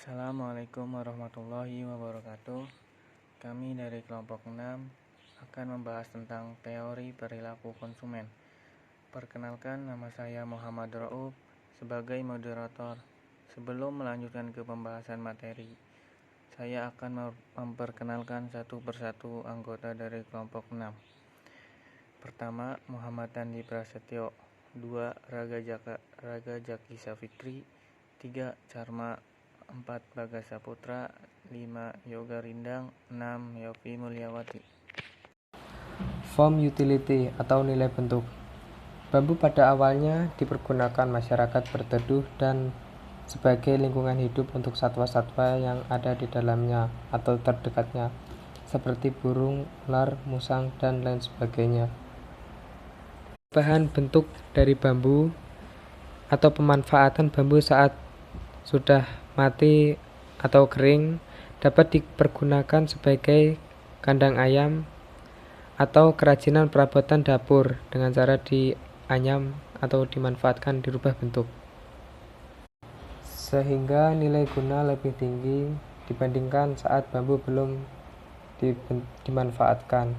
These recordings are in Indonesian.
Assalamualaikum warahmatullahi wabarakatuh. Kami dari kelompok 6 akan membahas tentang teori perilaku konsumen. Perkenalkan, nama saya Muhammad Rauf sebagai moderator. Sebelum melanjutkan ke pembahasan materi, saya akan memperkenalkan satu persatu anggota dari kelompok 6. Pertama, Muhammad Andi Prasetyo. 2. Raga Jaki Safikri. 3. Charma. 4. Bagas Saputra. 5. Yoga Rindang. 6. Yofi Mulyawati. Form utility atau nilai bentuk. Bambu pada awalnya dipergunakan masyarakat berteduh dan sebagai lingkungan hidup untuk satwa-satwa yang ada di dalamnya atau terdekatnya, seperti burung, ular, musang, dan lain sebagainya. Bahan bentuk dari bambu atau pemanfaatan bambu saat sudah mati atau kering dapat dipergunakan sebagai kandang ayam atau kerajinan perabotan dapur dengan cara dianyam atau dimanfaatkan dirubah bentuk, sehingga nilai guna lebih tinggi dibandingkan saat bambu belum dimanfaatkan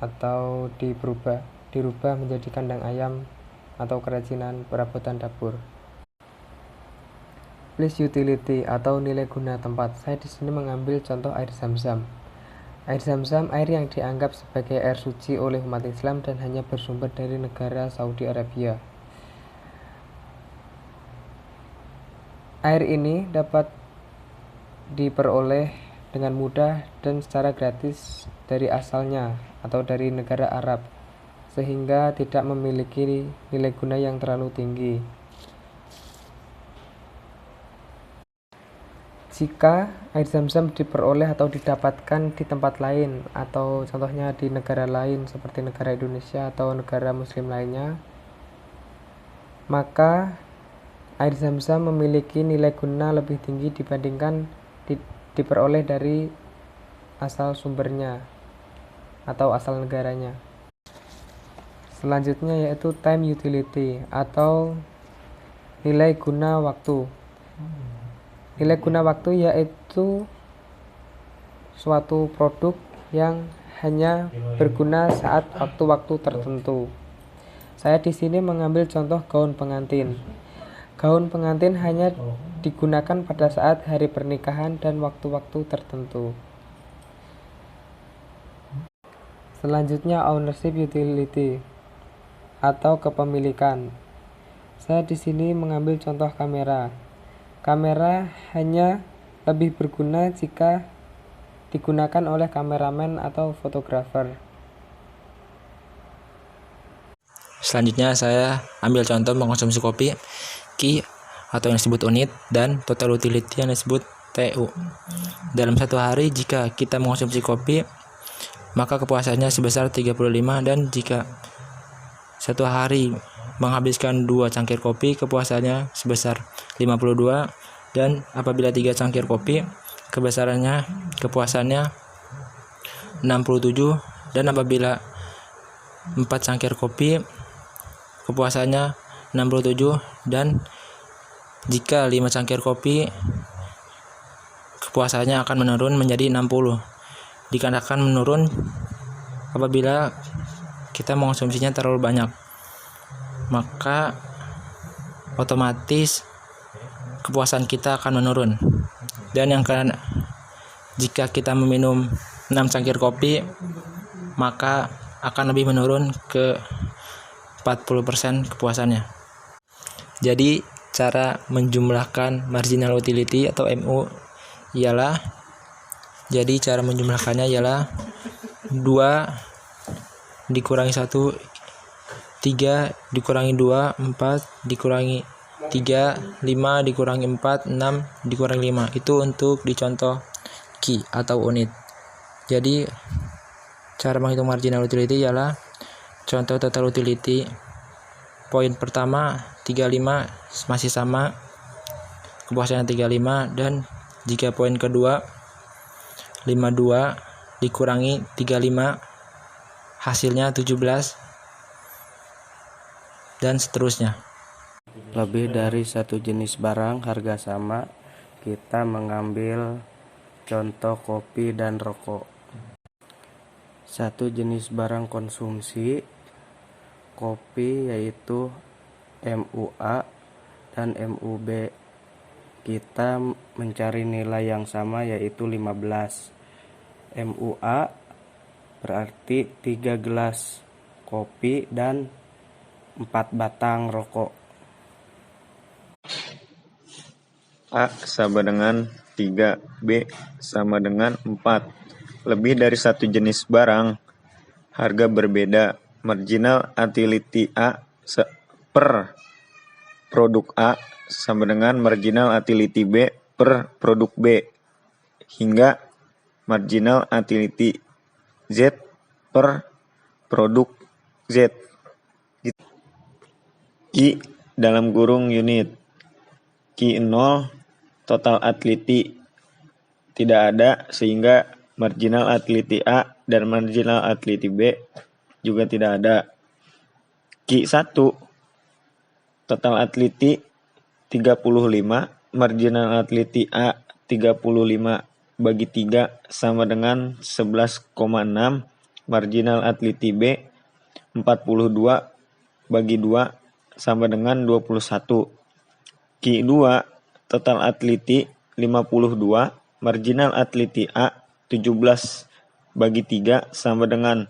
atau dirubah menjadi kandang ayam atau kerajinan perabotan dapur. Place utility atau nilai guna tempat. Saya di sini mengambil contoh air Zam-Zam. Air Zam-Zam air yang dianggap sebagai air suci oleh umat Islam dan hanya bersumber dari negara Saudi Arabia. Air ini dapat diperoleh dengan mudah dan secara gratis dari asalnya atau dari negara Arab, sehingga tidak memiliki nilai guna yang terlalu tinggi. Jika air Zam-Zam diperoleh atau didapatkan di tempat lain atau contohnya di negara lain seperti negara Indonesia atau negara muslim lainnya, maka air Zam-Zam memiliki nilai guna lebih tinggi dibandingkan diperoleh dari asal sumbernya atau asal negaranya. Selanjutnya yaitu time utility atau nilai guna waktu. Nilai guna waktu yaitu suatu produk yang hanya berguna saat waktu-waktu tertentu. Saya di sini mengambil contoh gaun pengantin. Gaun pengantin hanya digunakan pada saat hari pernikahan dan waktu-waktu tertentu. Selanjutnya ownership utility atau kepemilikan. Saya di sini mengambil contoh kamera. Kamera hanya lebih berguna jika digunakan oleh kameramen atau fotografer. Selanjutnya saya ambil contoh mengkonsumsi kopi, Ki atau yang disebut unit, dan total utility yang disebut TU. Dalam satu hari jika kita mengkonsumsi kopi, maka kepuasannya sebesar 35, dan jika satu hari menghabiskan 2 cangkir kopi, kepuasannya sebesar 52, dan apabila 3 cangkir kopi, kepuasannya 67, dan apabila 4 cangkir kopi, kepuasannya 67, dan jika 5 cangkir kopi, kepuasannya akan menurun menjadi 60. Dikarenakan menurun apabila kita mengonsumsinya terlalu banyak, maka otomatis kepuasan kita akan menurun. Dan jika kita meminum 6 cangkir kopi, maka akan lebih menurun ke 40% kepuasannya. Jadi cara menjumlahkan marginal utility atau MU cara menjumlahkannya ialah 2 dikurangi 1, 3 dikurangi 2, 4 dikurangi 3, 5 dikurangi 4, 6 dikurangi 5. Itu untuk dicontoh Ki atau unit. Jadi cara menghitung marginal utility ialah contoh total utility. Poin pertama 35 masih sama, kepuasannya 35, dan jika poin kedua 52 dikurangi 35 hasilnya 17, dan seterusnya. Lebih dari satu jenis barang harga sama, kita mengambil contoh kopi dan rokok. Satu jenis barang konsumsi kopi yaitu MUA dan MUB. Kita mencari nilai yang sama yaitu 15. MUA berarti 3 gelas kopi dan 4 batang rokok. A sama dengan 3, B sama dengan 4. Lebih dari satu jenis barang, harga berbeda. Marginal utility A per produk A sama dengan marginal utility B per produk B, hingga marginal utility Z per produk Z. Q dalam kurung unit. Q0 total utility tidak ada, sehingga marginal utility A dan marginal utility B juga tidak ada. Q1 total utility 35, marginal utility A 35 bagi 3 sama dengan 11,6, marginal utility B 42 bagi 2 sama dengan 21. Q2 total utility 52, marginal utility A 17 bagi 3 sama dengan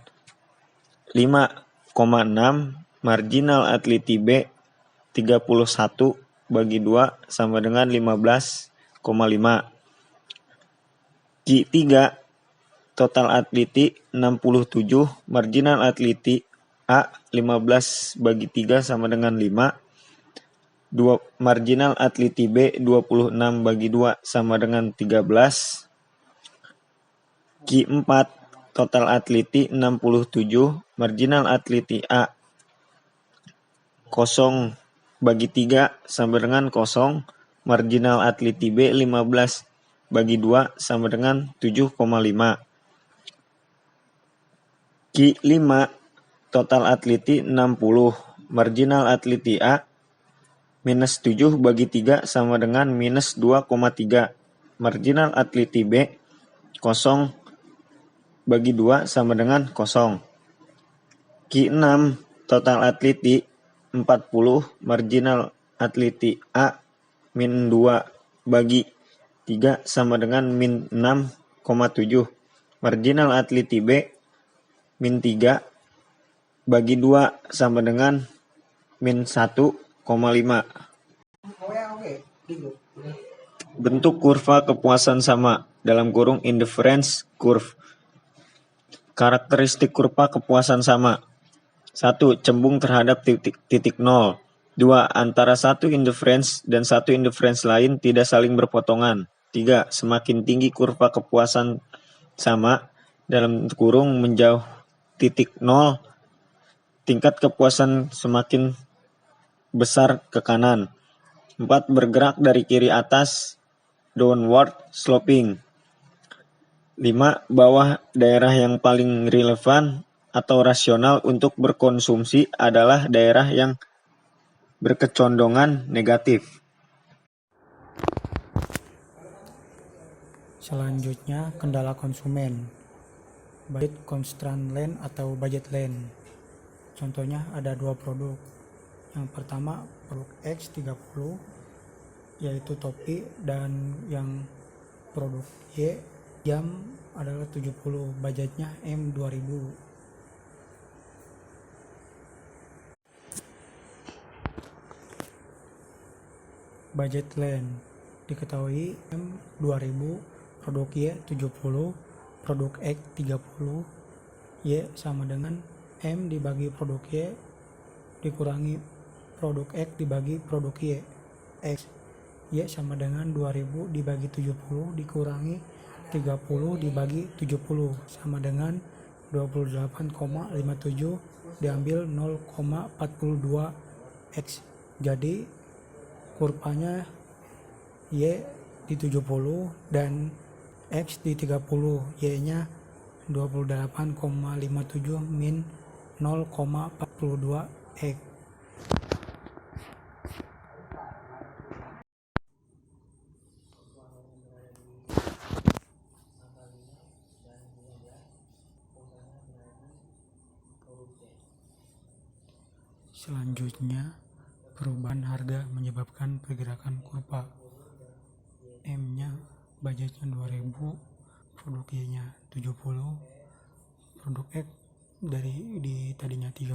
5,6, marginal utility B 31 bagi 2 sama dengan 15,5. Q3 total utility 67, marginal utility A 15 bagi 3 sama dengan 5, marginal utility B 26 bagi 2 sama dengan 13. Q4 total utility 67, marginal utility A 0 bagi 3 sama dengan 0, marginal utility B 15 bagi 2 sama dengan 7,5. Q5 total utility 60, marginal utility A minus 7 bagi 3 sama dengan minus 2,3, marginal utility B 0 bagi 2 sama dengan 0. Q6 total utility 40, marginal utility A min 2 bagi 3 sama dengan min 6,7, marginal utility B min 3 bagi 2 sama dengan min 1,5. Bentuk kurva kepuasan sama dalam kurung indifference curve. Karakteristik kurva kepuasan sama. 1. Cembung terhadap titik 0. 2. Antara satu indifference dan satu indifference lain tidak saling berpotongan. 3. Semakin tinggi kurva kepuasan sama dalam kurung menjauh titik 0, tingkat kepuasan semakin besar ke kanan. 4. Bergerak dari kiri atas, downward sloping. 5. Bawah daerah yang paling relevan atau rasional untuk berkonsumsi adalah daerah yang berkecondongan negatif. Selanjutnya, kendala konsumen. Budget constraint land atau budget land. Contohnya ada 2 produk. Yang pertama produk X30 yaitu topi, dan yang produk Y jam adalah 70, budgetnya M2000. Budget land diketahui M2000, produk Y 70, produk X 30, Y sama dengan M dibagi produk Y dikurangi produk X dibagi produk Y. X Y sama dengan 2000 dibagi 70 dikurangi 30 dibagi 70 sama dengan 28,57 diambil 0,42 X. Jadi kurvanya Y di 70 dan X di 30, Y-nya 28,57 min 0,42 X. Selanjutnya, perubahan harga menyebabkan pergerakan kurva. M-nya budgetnya 2000, produk Y-nya 70, produk X di tadinya 30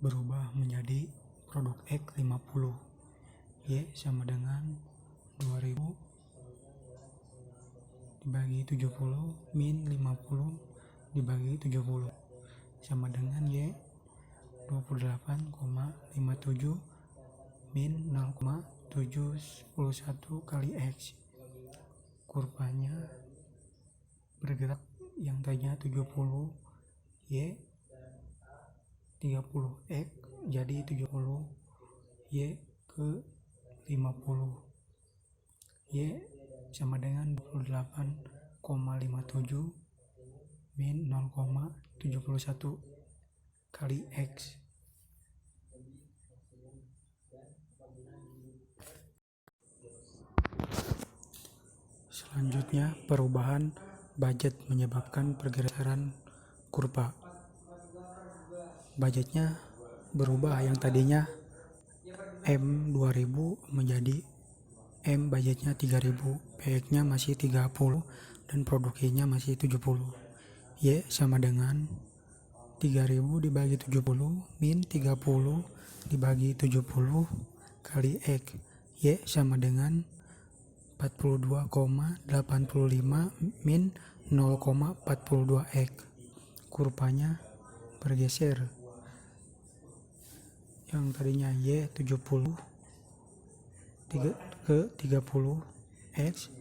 berubah menjadi produk X 50. Y sama dengan 2000 dibagi 70 min 50 dibagi 70 sama dengan Y 28,57 min 0,711 kali X. Kurvanya bergerak yang tadinya 70 Y 30 X jadi 70 Y ke 50. Y sama dengan 28,57 min 0,71 kali X. Selanjutnya, perubahan budget menyebabkan pergerakan kurva. Budgetnya berubah yang tadinya M 2000 menjadi M budgetnya 3000, PX-nya masih 30 dan produk Y-nya masih 70. Y sama dengan 3000 dibagi 70 min 30 dibagi 70 kali X. Y sama dengan 42,85 min 0,42 X. Kurvanya bergeser. Yang tadinya Y 70 ke 30 X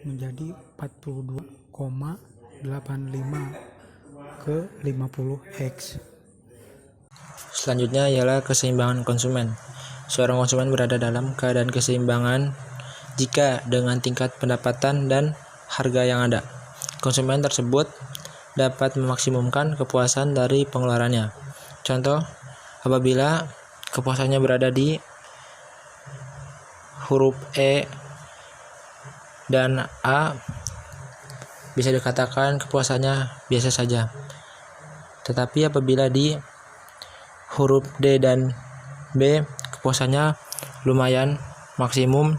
menjadi 42,85 ke 50 X. Selanjutnya ialah keseimbangan konsumen. Seorang konsumen berada dalam keadaan keseimbangan jika dengan tingkat pendapatan dan harga yang ada, konsumen tersebut dapat memaksimumkan kepuasan dari pengeluarannya. Contoh, apabila kepuasannya berada di huruf E dan A, bisa dikatakan kepuasannya biasa saja. Tetapi apabila di huruf D dan B, kepuasannya lumayan maksimum,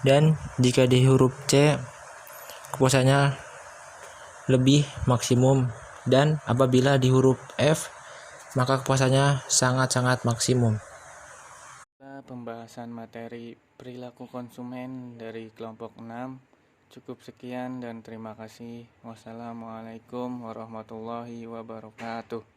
dan jika di huruf C, kepuasannya lebih maksimum, dan apabila di huruf F, maka kepuasannya sangat-sangat maksimum. Pembahasan materi perilaku konsumen dari kelompok 6 cukup sekian dan terima kasih. Wassalamualaikum warahmatullahi wabarakatuh.